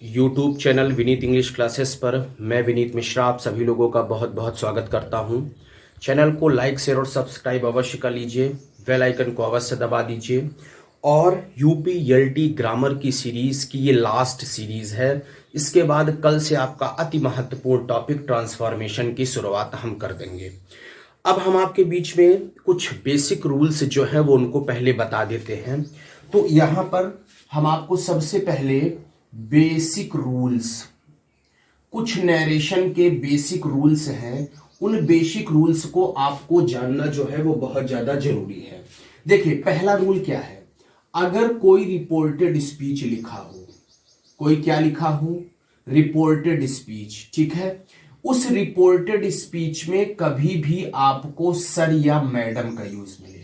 YouTube channel Vineet English classes पर मैं विनीत मिश्रा आप सभी लोगों का बहुत बहुत स्वागत करता हूं। चैनल को लाइक शेयर और सब्सक्राइब अवश्य कर लीजिए, बेल आइकन को अवश्य दबा दीजिए। और यूपी एलटी ग्रामर की सीरीज की ये लास्ट सीरीज है। इसके बाद कल से आपका अति महत्वपूर्ण टॉपिक ट्रांसफॉर्मेशन की शुरुआत हम कर देंगे। अब हम आपके बीच में कुछ बेसिक रूल्स जो हैं वो उनको पहले बता देते हैं। तो यहाँ पर हम आपको सबसे पहले बेसिक रूल्स, कुछ नरेशन के बेसिक रूल्स हैं, उन बेसिक रूल्स को आपको जानना जो है वो बहुत ज्यादा जरूरी है। देखिए, पहला रूल क्या है, अगर कोई रिपोर्टेड स्पीच लिखा हो, कोई क्या लिखा हो, रिपोर्टेड स्पीच, ठीक है, उस रिपोर्टेड स्पीच में कभी भी आपको सर या मैडम का यूज मिले।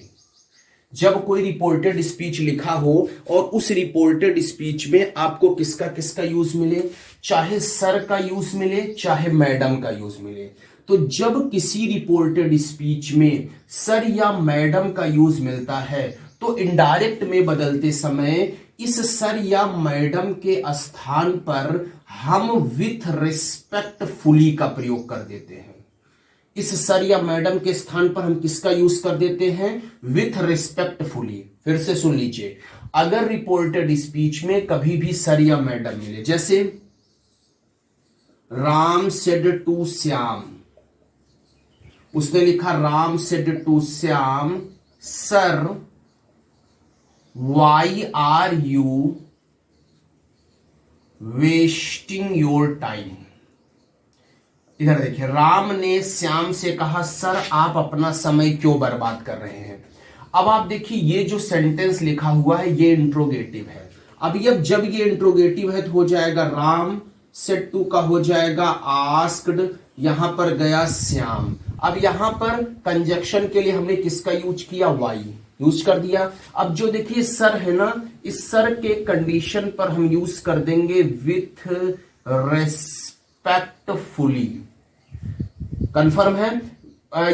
जब कोई रिपोर्टेड स्पीच लिखा हो और उस रिपोर्टेड स्पीच में आपको किसका किसका यूज मिले, चाहे सर का यूज मिले चाहे मैडम का यूज मिले। तो जब किसी रिपोर्टेड स्पीच में सर या मैडम का यूज मिलता है तो इनडायरेक्ट में बदलते समय इस सर या मैडम के स्थान पर हम विथ रिस्पेक्टफुली का प्रयोग कर देते हैं। इस सर या मैडम के स्थान पर हम किसका यूज कर देते हैं, विथ रिस्पेक्टफुली। फिर से सुन लीजिए, अगर रिपोर्टेड स्पीच में कभी भी सर या मैडम मिले, जैसे राम सेड टू श्याम, उसने लिखा Ram said to Shyam sir why are you wasting your time. इधर देखिए, राम ने श्याम से कहा सर आप अपना समय क्यों बर्बाद कर रहे हैं। अब आप देखिए, ये जो सेंटेंस लिखा हुआ है ये इंट्रोगेटिव है। अब जब ये इंट्रोगेटिव है तो हो जाएगा राम सेड टू का हो जाएगा आस्क्ड, यहां पर गया श्याम। अब यहां पर कंजक्शन के लिए हमने किसका यूज किया, वाई यूज कर दिया। अब जो देखिए सर है ना, इस सर के कंडीशन पर हम यूज कर देंगे विथ रेस्पेक्टफुली। कंफर्म है,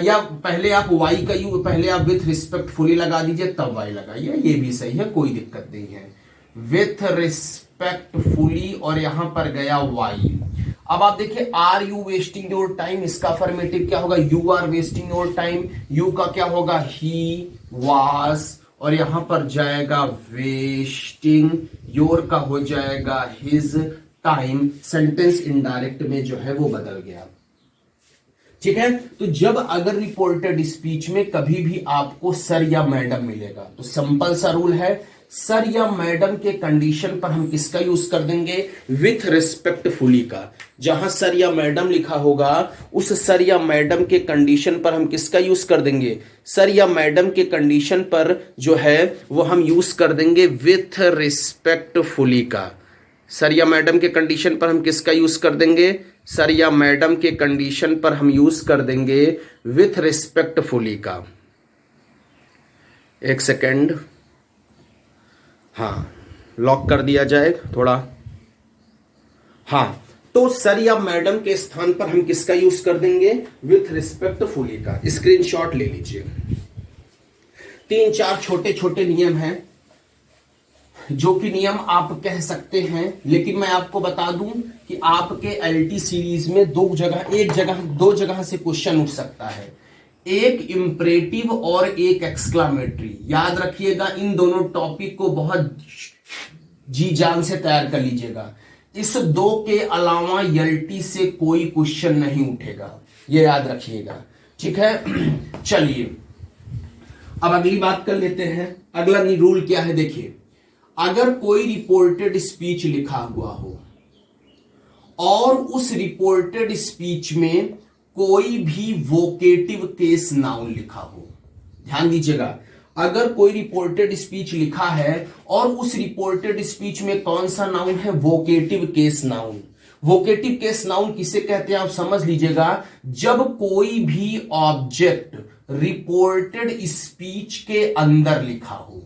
या पहले आप वाई का यूज, पहले आप विथ रिस्पेक्टफुली लगा दीजिए तब वाई लगाइए, ये भी सही है, कोई दिक्कत नहीं है। विथ रिस्पेक्टफुली और यहां पर गया वाई। अब आप देखिए, are you wasting your time, इसका अफर्मेटिव क्या होगा, you are wasting your time. You का क्या होगा, ही वाज, और यहां पर जाएगा वेस्टिंग, योर का हो जाएगा हिज टाइम। सेंटेंस इनडायरेक्ट में जो है वो बदल गया, ठीक है। तो जब अगर रिपोर्टेड स्पीच में कभी भी आपको सर या मैडम मिलेगा तो सिंपल सा रूल है, सर या मैडम के कंडीशन पर हम किसका यूज कर देंगे, विथ रिस्पेक्टफुली का। जहां सर या मैडम लिखा होगा उस सर या मैडम के कंडीशन पर हम किसका यूज कर देंगे, सर या मैडम के कंडीशन पर जो है वो हम यूज कर देंगे विथ रिस्पेक्टफुली का। सर या मैडम के कंडीशन पर हम किसका यूज कर देंगे, सर या मैडम के कंडीशन पर हम यूज कर देंगे विथ रिस्पेक्टफुली का। एक सेकेंड, हाँ लॉक कर दिया जाए थोड़ा। हाँ, तो सर या मैडम के स्थान पर हम किसका यूज कर देंगे, विथ रिस्पेक्टफुली का। स्क्रीनशॉट ले लीजिए। 3-4 छोटे छोटे नियम हैं जो कि नियम आप कह सकते हैं, लेकिन मैं आपको बता दूं कि आपके एलटी सीरीज में दो जगह से क्वेश्चन उठ सकता है, एक इंपरेटिव और एक एक्सक्लामेटरी। याद रखिएगा, इन दोनों टॉपिक को बहुत जी जान से तैयार कर लीजिएगा। इस दो के अलावा एलटी से कोई क्वेश्चन नहीं उठेगा, ये याद रखिएगा, ठीक है। चलिए अब अगली बात कर लेते हैं। अगला रूल क्या है, देखिए, अगर कोई रिपोर्टेड स्पीच लिखा हुआ हो और उस रिपोर्टेड स्पीच में कोई भी वोकेटिव केस नाउन लिखा हो, ध्यान दीजिएगा, अगर कोई रिपोर्टेड स्पीच लिखा है और उस रिपोर्टेड स्पीच में कौन सा नाउन है, vocative case noun. Vocative case noun किसे कहते हैं आप समझ लीजिएगा, जब कोई भी ऑब्जेक्ट रिपोर्टेड स्पीच के अंदर लिखा हो,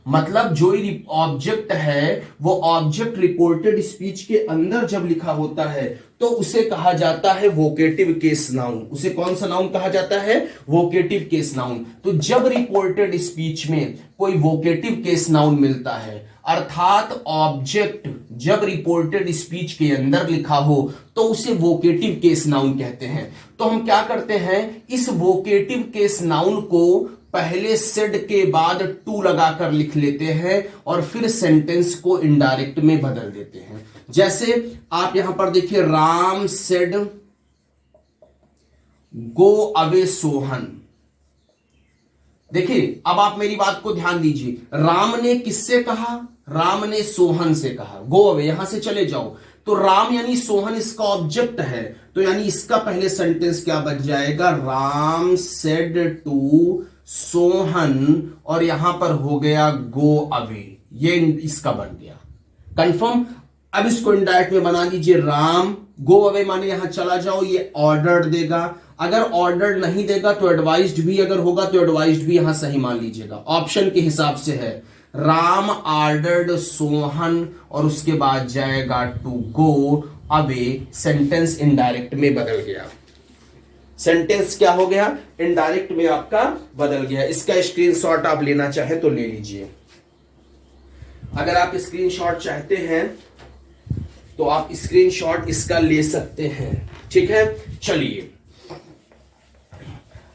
मतलब जो ऑब्जेक्ट है वो ऑब्जेक्ट रिपोर्टेड स्पीच के अंदर जब लिखा होता है तो उसे कहा जाता है वोकेटिव केस नाउन। उसे कौन सा नाउन कहा जाता है, वोकेटिव केस नाउन। तो जब रिपोर्टेड स्पीच में कोई वोकेटिव केस नाउन मिलता है, अर्थात ऑब्जेक्ट जब रिपोर्टेड स्पीच के अंदर लिखा हो तो उसे वोकेटिव केस नाउन कहते हैं। तो हम क्या करते हैं, इस वोकेटिव केस नाउन को पहले सेड के बाद टू लगाकर लिख लेते हैं और फिर सेंटेंस को इनडायरेक्ट में बदल देते हैं। जैसे आप यहां पर देखिए, Ram said go away Sohan. देखिए अब आप मेरी बात को ध्यान दीजिए, राम ने किससे कहा, राम ने सोहन से कहा, गो अवे, यहां से चले जाओ। तो राम यानी सोहन इसका ऑब्जेक्ट है, तो यानी इसका पहले सेंटेंस क्या बन जाएगा, राम सेड टू सोहन, और यहां पर हो गया गो अवे, ये इसका बन गया। कंफर्म। अब इसको इनडायरेक्ट में बना दीजिए, राम गो अवे माने यहां चला जाओ, ये ऑर्डर देगा। अगर ऑर्डर नहीं देगा तो एडवाइज्ड भी, अगर होगा तो एडवाइज्ड भी यहां सही मान लीजिएगा, ऑप्शन के हिसाब से है। राम ऑर्डर्ड सोहन और उसके बाद जाएगा to go away, sentence indirect में बदल गया। सेंटेंस क्या हो गया, इनडायरेक्ट में आपका बदल गया। इसका स्क्रीनशॉट आप लेना चाहे तो ले लीजिए। अगर आप स्क्रीनशॉट चाहते हैं तो आप स्क्रीनशॉट इसका ले सकते हैं, ठीक है। चलिए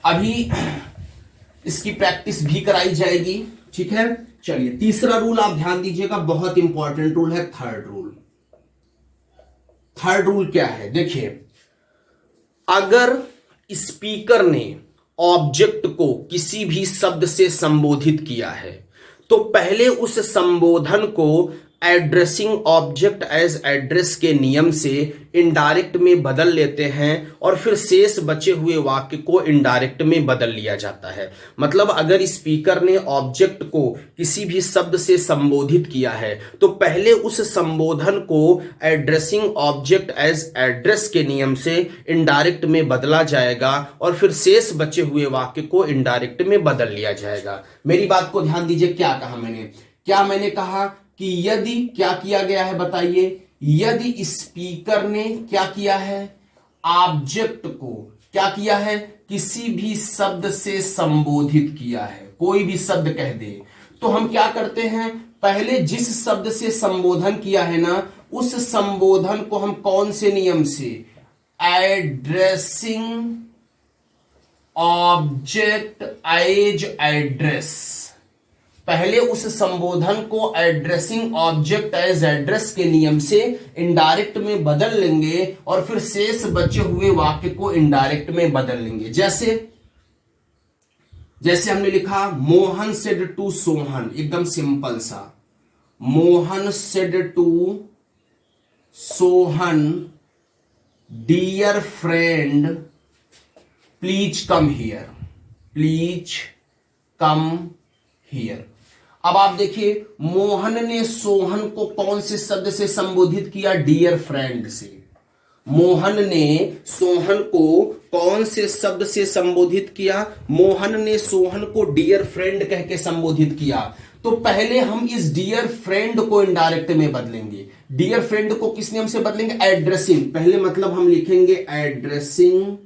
अभी इसकी प्रैक्टिस भी कराई जाएगी, ठीक है। चलिए तीसरा रूल आप ध्यान दीजिएगा, बहुत इंपॉर्टेंट रूल है, थर्ड रूल। थर्ड रूल क्या है, देखिए, अगर स्पीकर ने ऑब्जेक्ट को किसी भी शब्द से संबोधित किया है तो पहले उस संबोधन को एड्रेसिंग ऑब्जेक्ट एज एड्रेस के नियम से इनडायरेक्ट में बदल लेते हैं और फिर शेष बचे हुए वाक्य को इनडायरेक्ट में बदल लिया जाता है। मतलब अगर स्पीकर ने ऑब्जेक्ट को किसी भी शब्द से संबोधित किया है तो पहले उस संबोधन को एड्रेसिंग ऑब्जेक्ट एज एड्रेस के नियम से इनडायरेक्ट में बदला जाएगा और फिर शेष बचे हुए वाक्य को इनडायरेक्ट में बदल लिया जाएगा। मेरी बात को ध्यान दीजिए, क्या कहा मैंने, क्या मैंने कहा कि यदि क्या किया गया है बताइए, यदि स्पीकर ने क्या किया है, ऑब्जेक्ट को क्या किया है, किसी भी शब्द से संबोधित किया है, कोई भी शब्द कह दे, तो हम क्या करते हैं, पहले जिस शब्द से संबोधन किया है ना, उस संबोधन को हम कौन से नियम से, एड्रेसिंग ऑब्जेक्ट एज एड्रेस, पहले उस संबोधन को एड्रेसिंग ऑब्जेक्ट एज एड्रेस के नियम से इनडायरेक्ट में बदल लेंगे और फिर शेष बचे हुए वाक्य को इनडायरेक्ट में बदल लेंगे। जैसे हमने लिखा, मोहन सेड टू सोहन, एकदम सिंपल सा, Mohan said to Sohan dear friend please come here, please come here. अब आप देखिए, मोहन ने सोहन को कौन से शब्द से संबोधित किया, डियर फ्रेंड से। मोहन ने सोहन को कौन से शब्द से संबोधित किया, मोहन ने सोहन को डियर फ्रेंड कह के संबोधित किया। तो पहले हम इस डियर फ्रेंड को इनडायरेक्ट में बदलेंगे। डियर फ्रेंड को किस नियम से बदलेंगे, एड्रेसिंग, पहले मतलब हम लिखेंगे एड्रेसिंग,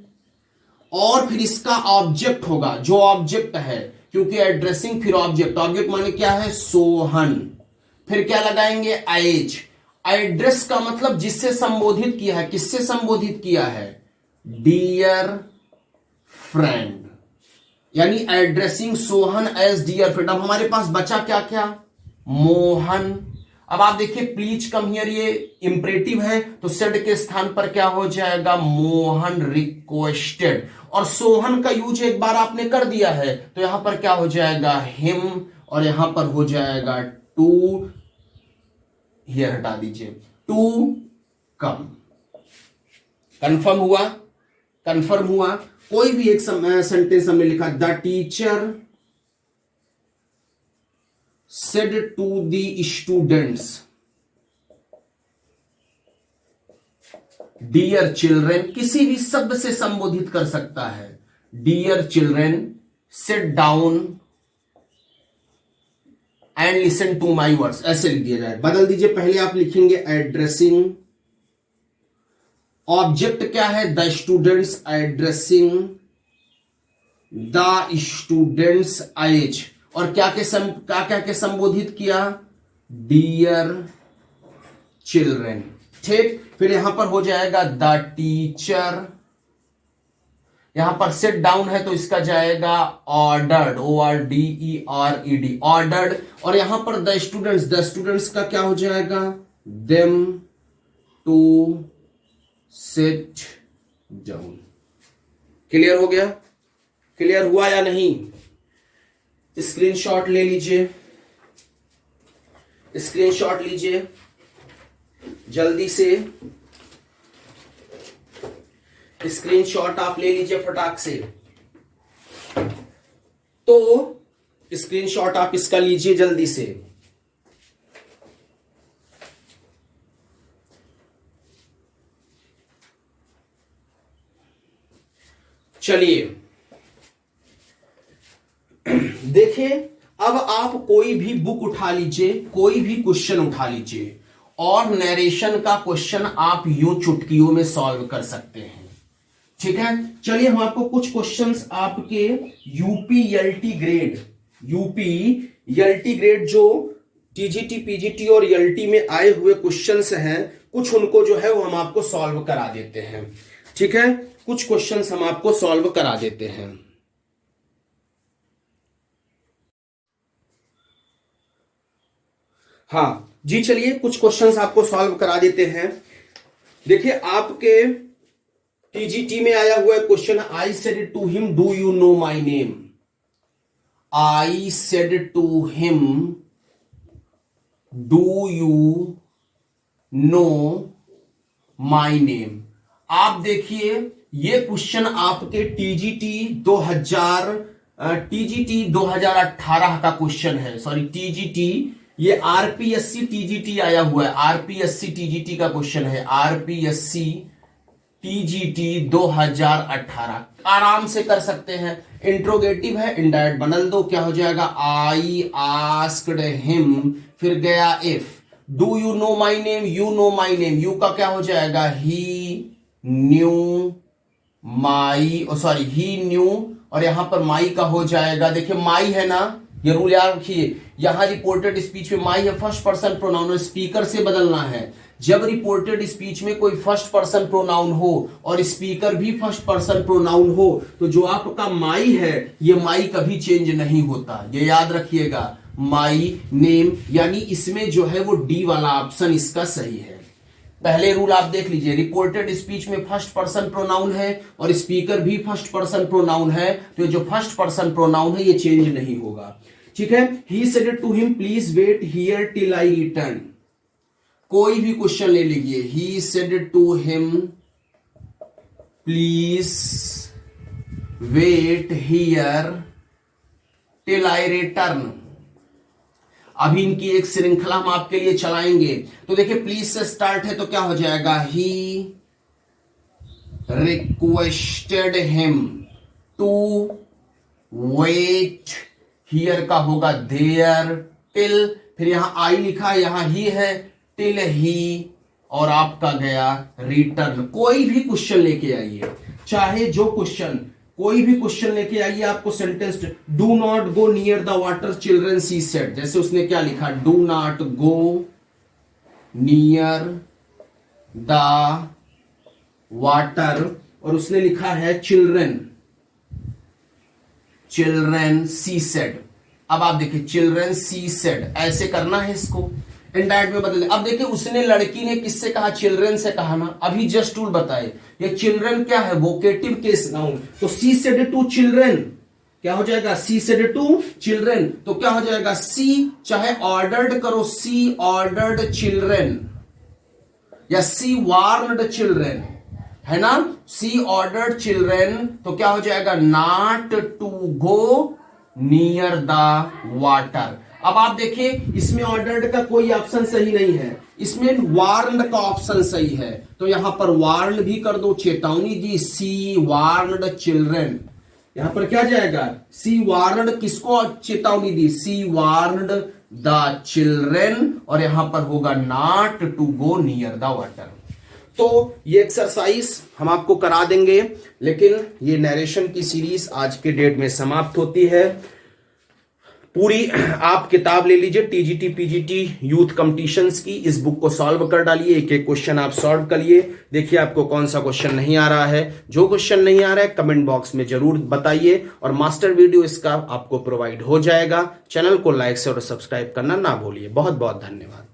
और फिर इसका ऑब्जेक्ट होगा, जो ऑब्जेक्ट है, क्योंकि एड्रेसिंग फिर ऑब्जेक्ट, ऑब्जेक्ट माने क्या है, सोहन, फिर क्या लगाएंगे, एज। एड्रेस का मतलब जिससे संबोधित किया है, किससे संबोधित किया है, डियर फ्रेंड, यानी addressing Sohan as dear friend. अब हमारे पास बचा क्या क्या, मोहन। अब आप देखिए, प्लीज कम हियर, ये इंपरेटिव है, तो सेड के स्थान पर क्या हो जाएगा, मोहन रिक्वेस्टेड। और सोहन का यूज एक बार आपने कर दिया है तो यहां पर क्या हो जाएगा, हिम, और यहां पर हो जाएगा टू, हियर हटा दीजिए, टू कम। कंफर्म हुआ, कंफर्म हुआ। कोई भी एक सेंटेंस हमने लिखा, the teacher said to the students dear children, किसी भी शब्द से संबोधित कर सकता है, dear children sit down and listen to my words, ऐसे लिख दिया जाए। बदल दीजिए, पहले आप लिखेंगे एड्रेसिंग, ऑब्जेक्ट क्या है, the students, addressing the students as, और क्या के संबोधित किया, डियर चिल्ड्रेन। ठीक, फिर यहां पर हो जाएगा द टीचर, यहां पर सिट डाउन है तो इसका जाएगा ऑर्डर्ड, ORDERED, ऑर्डर्ड। और यहां पर द स्टूडेंट्स का क्या हो जाएगा, them to sit down. Clear हो गया? क्लियर हुआ या नहीं? स्क्रीनशॉट ले लीजिए, स्क्रीनशॉट लीजिए जल्दी से, स्क्रीनशॉट आप ले लीजिए फटाक से। तो स्क्रीनशॉट आप इसका लीजिए जल्दी से। चलिए देखिए, अब आप कोई भी बुक उठा लीजिए, कोई भी क्वेश्चन उठा लीजिए, और नरेशन का क्वेश्चन आप यूं चुटकियों में सॉल्व कर सकते हैं। ठीक है, चलिए हम आपको कुछ क्वेश्चंस आपके यूपी एलटी ग्रेड जो टीजीटी पीजीटी और एलटी में आए हुए क्वेश्चंस हैं, कुछ उनको जो है वो हम आपको सॉल्व करा देते हैं। ठीक है, कुछ क्वेश्चंस हम आपको सॉल्व करा देते हैं। हाँ जी, चलिए कुछ क्वेश्चंस आपको सॉल्व करा देते हैं। देखिए, आपके टीजीटी में आया हुआ question, I said to him do you know my name. I said to him do you know my name. आप देखिए, ये क्वेश्चन आपके टीजीटी 2018 का क्वेश्चन है। सॉरी, टीजीटी, ये आरपीएससी टीजीटी आया हुआ है, आरपीएससी टीजीटी का क्वेश्चन है, आरपीएससी टीजीटी 2018। आराम से कर सकते हैं। इंट्रोगेटिव है, इनडायरेक्ट बनल दो, क्या हो जाएगा, आई आस्क्ड हिम, फिर गया if, do you know my name, you know my name, you का क्या हो जाएगा, ही knew my, sorry he new, और यहां पर माई का हो जाएगा, देखिए माई है ना, ये रूल याद रखिए, यहां रिपोर्टेड स्पीच में माई है फर्स्ट पर्सन प्रोनाउन, स्पीकर से बदलना है। जब रिपोर्टेड स्पीच में कोई फर्स्ट पर्सन प्रोनाउन हो और स्पीकर भी फर्स्ट पर्सन प्रोनाउन हो, तो जो आपका माई है, ये माई कभी चेंज नहीं होता, ये याद रखिएगा। माई नेम, यानी इसमें जो है वो डी वाला ऑप्शन इसका सही है। पहले रूल आप देख लीजिए, रिपोर्टेड स्पीच में फर्स्ट पर्सन प्रोनाउन है और स्पीकर भी फर्स्ट पर्सन प्रोनाउन है, तो जो फर्स्ट पर्सन प्रोनाउन है ये चेंज नहीं होगा। ठीक है, he said to him please wait here till I return. कोई भी क्वेश्चन ले लीजिए, he said to him please wait here till I return. अभी इनकी एक श्रृंखला हम आपके लिए चलाएंगे। तो देखिए, प्लीज से स्टार्ट है तो क्या हो जाएगा, he requested him to wait, here का होगा देयर, टिल, फिर यहां आई लिखा है, यहां ही है, टिल ही, और आपका गया रिटर्न। कोई भी क्वेश्चन लेके आइए, चाहे जो क्वेश्चन, कोई भी क्वेश्चन लेके आइए, आपको sentence, do not go near the water children she said, जैसे उसने क्या लिखा, do not go near the water, और उसने लिखा है चिल्ड्रन सी सेड। अब आप देखिए, चिल्ड्रन सी सेड, ऐसे करना है इसको, इनडायरेक्ट में बदल। अब देखिए, उसने, लड़की ने किससे कहा, चिल्ड्रन से कहा ना, अभी जस्ट टूल बताए, ये चिल्ड्रन क्या है, वोकेटिव केस नाउन, तो सी सेड टू चिल्ड्रन क्या हो जाएगा, सी सेड टू चिल्ड्रन, तो क्या हो जाएगा, सी, चाहे ऑर्डर्ड करो, सी ऑर्डर्ड चिल्ड्रन, या सी वार्नड चिल्ड्रन, है ना, सी ऑर्डर्ड चिल्ड्रन, तो क्या हो जाएगा, not to go near the water. अब आप देखिए, इसमें ऑर्डर्ड का कोई ऑप्शन सही नहीं है, इसमें वार्न्ड का ऑप्शन सही है, तो यहां पर वार्न भी कर दो, चेतावनी दी, सी वार्न्ड चिल्ड्रन, यहां पर क्या जाएगा, सी वार्न्ड, किसको चेतावनी दी, सी वार्न्ड द चिल्ड्रन, और यहां पर होगा not to go near the water. तो ये एक्सरसाइज हम आपको करा देंगे, लेकिन ये नरेशन की सीरीज आज के डेट में समाप्त होती है। पूरी आप किताब ले लीजिए टीजीटी पीजीटी यूथ कंपटीशंस की, इस बुक को सॉल्व कर डालिए, एक एक क्वेश्चन आप सॉल्व करिए, देखिए आपको कौन सा क्वेश्चन नहीं आ रहा है। जो क्वेश्चन नहीं आ रहा है कमेंट बॉक्स में जरूर बताइए, और मास्टर वीडियो इसका आपको प्रोवाइड हो जाएगा। चैनल को लाइक से और सब्सक्राइब करना ना भूलिए। बहुत बहुत धन्यवाद।